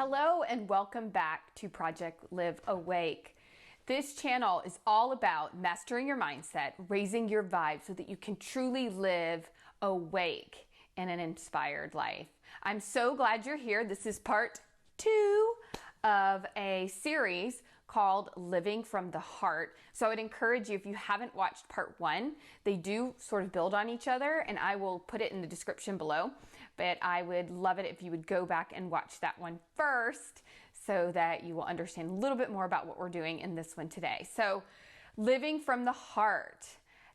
Hello and welcome back to Project Live Awake. This channel is all about mastering your mindset, raising your vibe so that you can truly live awake in an inspired life. I'm so glad you're here. This is part 2 of a series called Living from the Heart. So I would encourage you, if you haven't watched part 1, they do sort of build on each other, and I will put it in the description below. But I would love it if you would go back and watch that one first so that you will understand a little bit more about what we're doing in this one today. So living from the heart.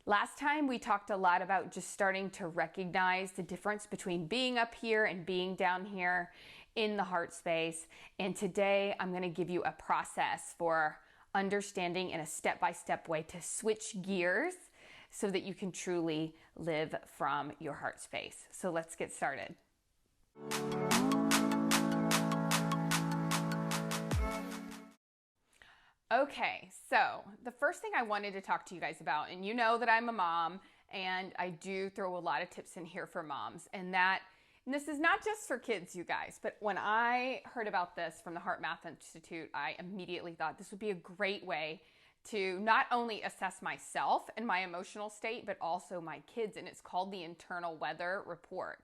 Last time we talked a lot about just starting to recognize the difference between being up here and being down here in the heart space. And today I'm going to give you a process for understanding in a step-by-step way to switch gears so that you can truly live from your heart space. So let's get started. Okay, so the first thing I wanted to talk to you guys about, and you know that I'm a mom and I do throw a lot of tips in here for moms, and this is not just for kids, you guys, but when I heard about this from the Heart Math Institute, I immediately thought this would be a great way to not only assess myself and my emotional state, but also my kids, and it's called the Internal Weather Report.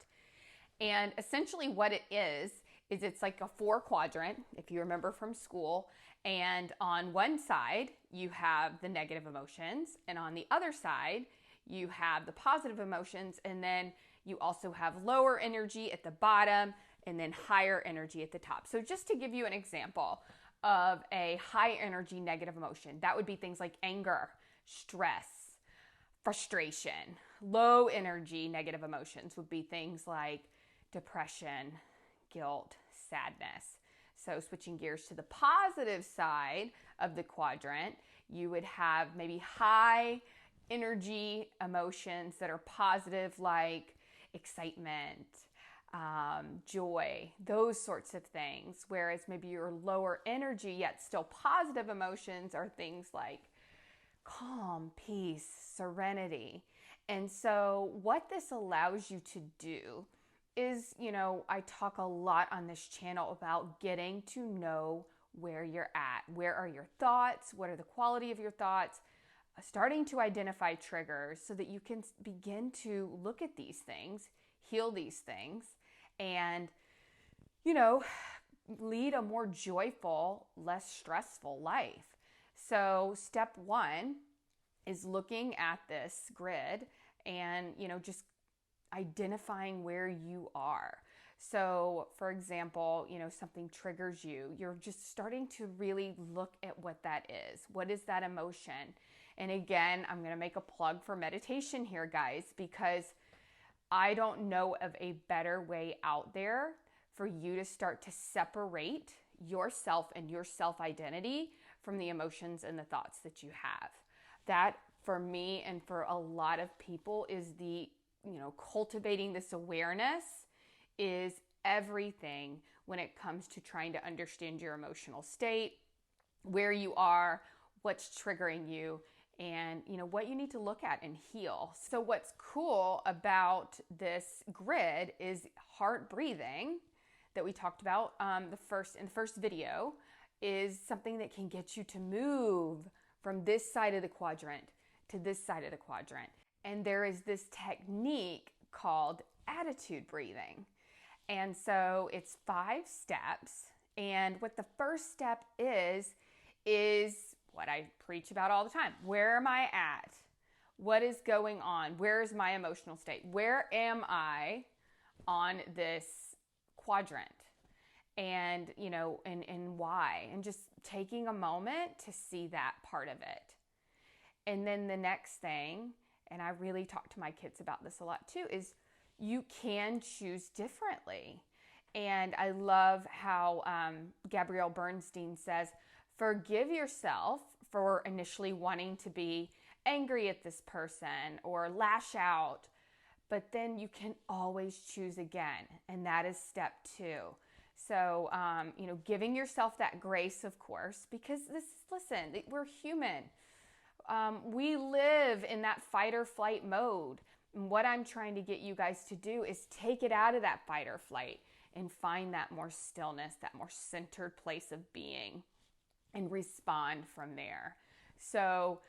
And essentially what it is it's like a 4-quadrant, if you remember from school. And on one side, you have the negative emotions. And on the other side, you have the positive emotions. And then you also have lower energy at the bottom and then higher energy at the top. So just to give you an example of a high energy negative emotion, that would be things like anger, stress, frustration. Low energy negative emotions would be things like depression, guilt, sadness. So switching gears to the positive side of the quadrant, you would have maybe high energy emotions that are positive, like excitement, joy, those sorts of things. Whereas maybe your lower energy yet still positive emotions are things like calm, peace, serenity. And so what this allows you to do is, I talk a lot on this channel about getting to know where you're at. Where are your thoughts? What are the quality of your thoughts? Starting to identify triggers so that you can begin to look at these things, heal these things, and, lead a more joyful, less stressful life. So step 1 is looking at this grid and, just identifying where you are. So for example, something triggers you. You're just starting to really look at what that is. What is that emotion? And again, I'm going to make a plug for meditation here, guys, because I don't know of a better way out there for you to start to separate yourself and your self-identity from the emotions and the thoughts that you have. That, for me and for a lot of people, is cultivating this awareness is everything when it comes to trying to understand your emotional state, where you are, what's triggering you, and what you need to look at and heal. So what's cool about this grid is heart breathing that we talked about in the first video is something that can get you to move from this side of the quadrant to this side of the quadrant. And there is this technique called attitude breathing. And so it's 5 steps. And what the first step is what I preach about all the time. Where am I at? What is going on? Where is my emotional state? Where am I on this quadrant? And, and why? And just taking a moment to see that part of it. And then the next thing, and I really talk to my kids about this a lot too, is you can choose differently. And I love how Gabrielle Bernstein says, forgive yourself for initially wanting to be angry at this person or lash out, but then you can always choose again. And that is step 2. So, giving yourself that grace, of course, because listen, we're human. We live in that fight or flight mode. And what I'm trying to get you guys to do is take it out of that fight or flight and find that more stillness, that more centered place of being, and respond from there. So,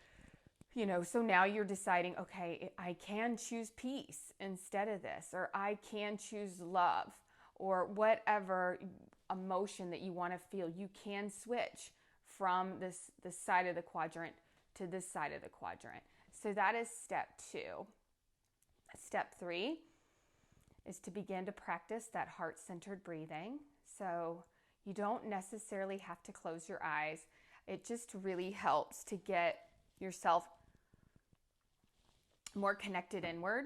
so now you're deciding, okay, I can choose peace instead of this, or I can choose love, or whatever emotion that you want to feel. You can switch from this side of the quadrant to this side of the quadrant. So that is step 2. Step 3 is to begin to practice that heart-centered breathing. So you don't necessarily have to close your eyes. It just really helps to get yourself more connected inward.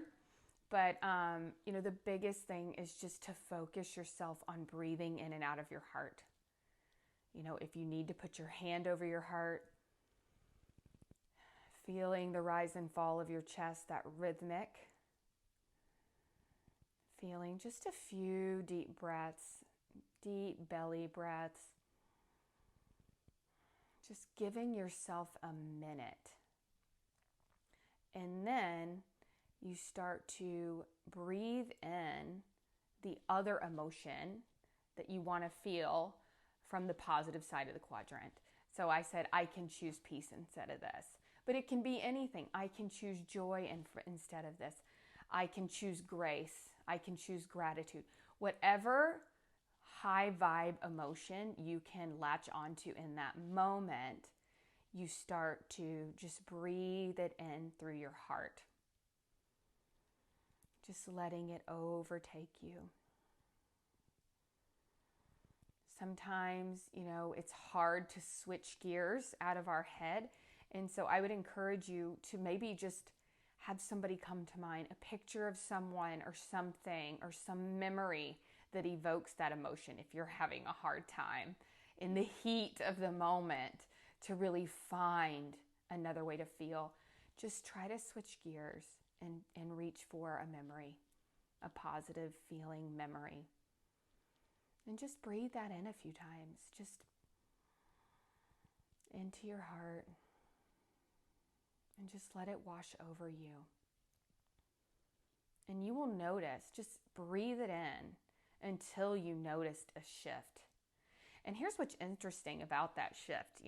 But, the biggest thing is just to focus yourself on breathing in and out of your heart. If you need to put your hand over your heart, feeling the rise and fall of your chest, that rhythmic, feeling just a few deep breaths, deep belly breaths, just giving yourself a minute. And then you start to breathe in the other emotion that you want to feel from the positive side of the quadrant. So I said, I can choose peace instead of this. But it can be anything. I can choose joy instead of this. I can choose grace. I can choose gratitude. Whatever high vibe emotion you can latch onto in that moment, you start to just breathe it in through your heart. Just letting it overtake you. Sometimes, it's hard to switch gears out of our head. And so I would encourage you to maybe just have somebody come to mind, a picture of someone or something or some memory that evokes that emotion if you're having a hard time in the heat of the moment to really find another way to feel. Just try to switch gears and reach for a memory, a positive feeling memory. And just breathe that in a few times, just into your heart, and just let it wash over you. And you will notice, just breathe it in until you noticed a shift. And here's what's interesting about that shift.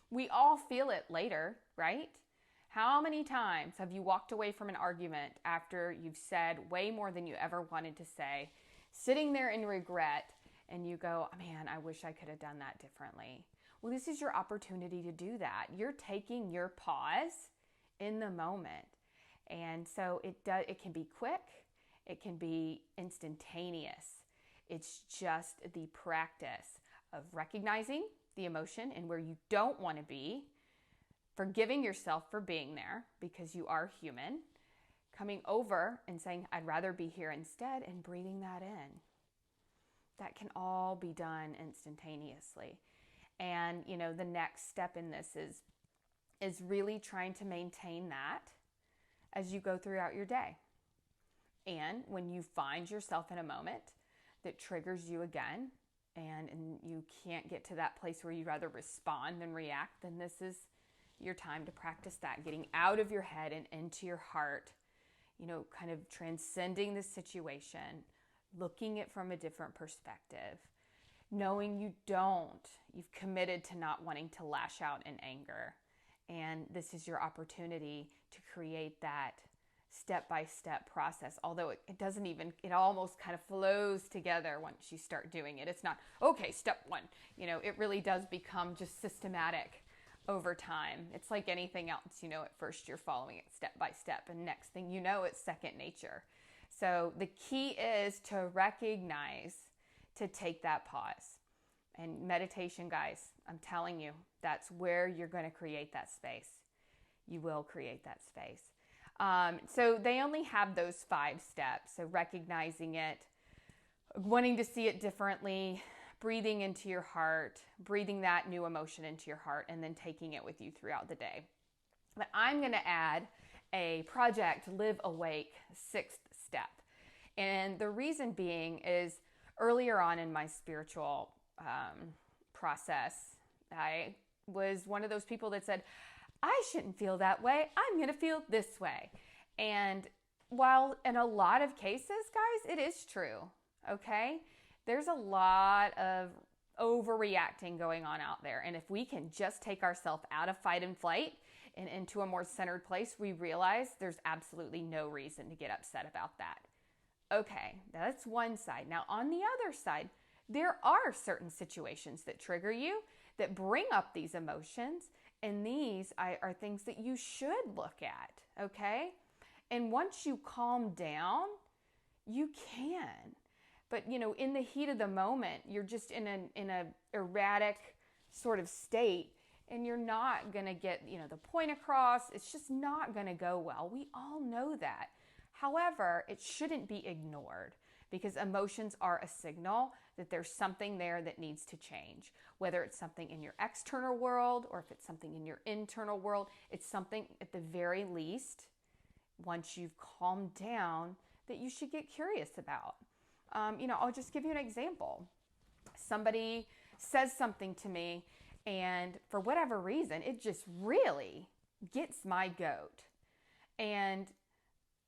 We all feel it later, right? How many times have you walked away from an argument after you've said way more than you ever wanted to say, sitting there in regret, and you go, man, I wish I could have done that differently. Well, this is your opportunity to do that. You're taking your pause in the moment. And so it can be quick. It can be instantaneous. It's just the practice of recognizing the emotion and where you don't want to be, forgiving yourself for being there because you are human, coming over and saying, I'd rather be here instead, and breathing that in. That can all be done instantaneously. And, the next step in this is really trying to maintain that as you go throughout your day. And when you find yourself in a moment that triggers you again, and you can't get to that place where you'd rather respond than react, then this is your time to practice that, getting out of your head and into your heart, kind of transcending the situation, looking at it from a different perspective, knowing you've committed to not wanting to lash out in anger. And this is your opportunity to create that step-by-step process. Although it almost kind of flows together once you start doing it. It's not, okay, step 1. It really does become just systematic over time. It's like anything else, at first you're following it step by step, and next thing you know, it's second nature. So the key is to recognize, to take that pause. And meditation, guys, I'm telling you, that's where you're going to create that space. You will create that space. So they only have those 5 steps. So recognizing it, wanting to see it differently, breathing into your heart, breathing that new emotion into your heart, and then taking it with you throughout the day. But I'm going to add a Project Live Awake 6th step. And the reason being is earlier on in my spiritual process, I was one of those people that said, I shouldn't feel that way. I'm going to feel this way. And while in a lot of cases, guys, it is true, okay? there's a lot of overreacting going on out there. And if we can just take ourselves out of fight and flight and into a more centered place, we realize there's absolutely no reason to get upset about that. Okay, that's one side. Now, on the other side, there are certain situations that trigger you, that bring up these emotions, and these are things that you should look at, okay? And once you calm down, you can. But, in the heat of the moment, you're just in a erratic sort of state, and you're not going to get, the point across. It's just not going to go well. We all know that. However, it shouldn't be ignored, because emotions are a signal that there's something there that needs to change. Whether it's something in your external world or if it's something in your internal world, it's something at the very least, once you've calmed down, that you should get curious about. I'll just give you an example. Somebody says something to me, and for whatever reason, it just really gets my goat. And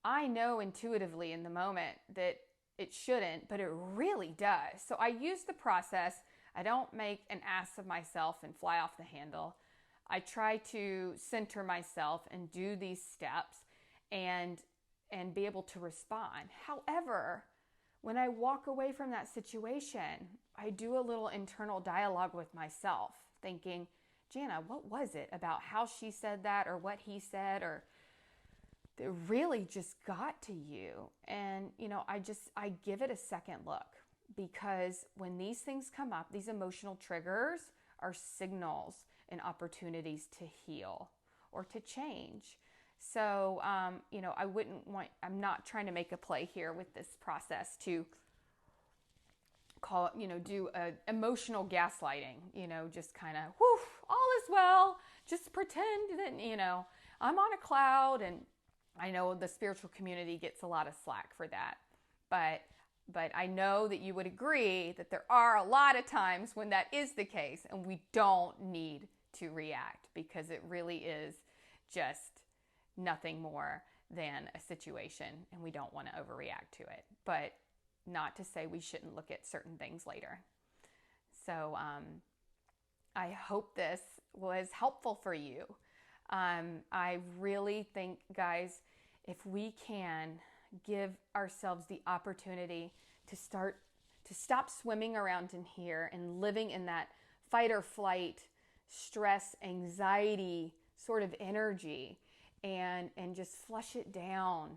I know intuitively in the moment that it shouldn't, but it really does. So I use the process. I don't make an ass of myself and fly off the handle. I try to center myself and do these steps and be able to respond. However, when I walk away from that situation, I do a little internal dialogue with myself, thinking, Jana, what was it about how she said that, or what he said, or that really just got to you? And, I give it a second look, because when these things come up, these emotional triggers are signals and opportunities to heal or to change. So, I'm not trying to make a play here with this process to do emotional gaslighting, just kind of, all is well, just pretend that, I'm on a cloud. And I know the spiritual community gets a lot of slack for that, but I know that you would agree that there are a lot of times when that is the case, and we don't need to react, because it really is just nothing more than a situation, and we don't want to overreact to it. But not to say we shouldn't look at certain things later. So I hope this was helpful for you. I really think, guys, if we can give ourselves the opportunity to stop swimming around in here and living in that fight or flight, stress, anxiety sort of energy, and just flush it down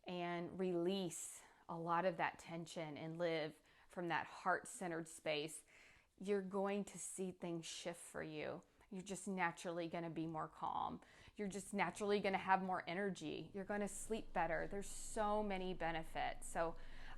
and release a lot of that tension and live from that heart-centered space, you're going to see things shift for you. You're just naturally going to be more calm. You're just naturally going to have more energy. You're going to sleep better. There's so many benefits. So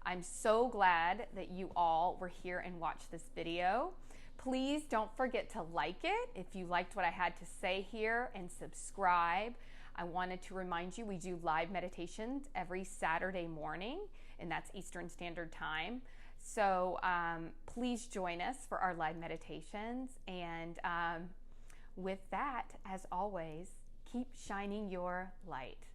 I'm so glad that you all were here and watched this video. Please don't forget to like it if you liked what I had to say here, and subscribe. I wanted to remind you, we do live meditations every Saturday morning, and that's Eastern Standard Time. So please join us for our live meditations. And with that, as always, keep shining your light.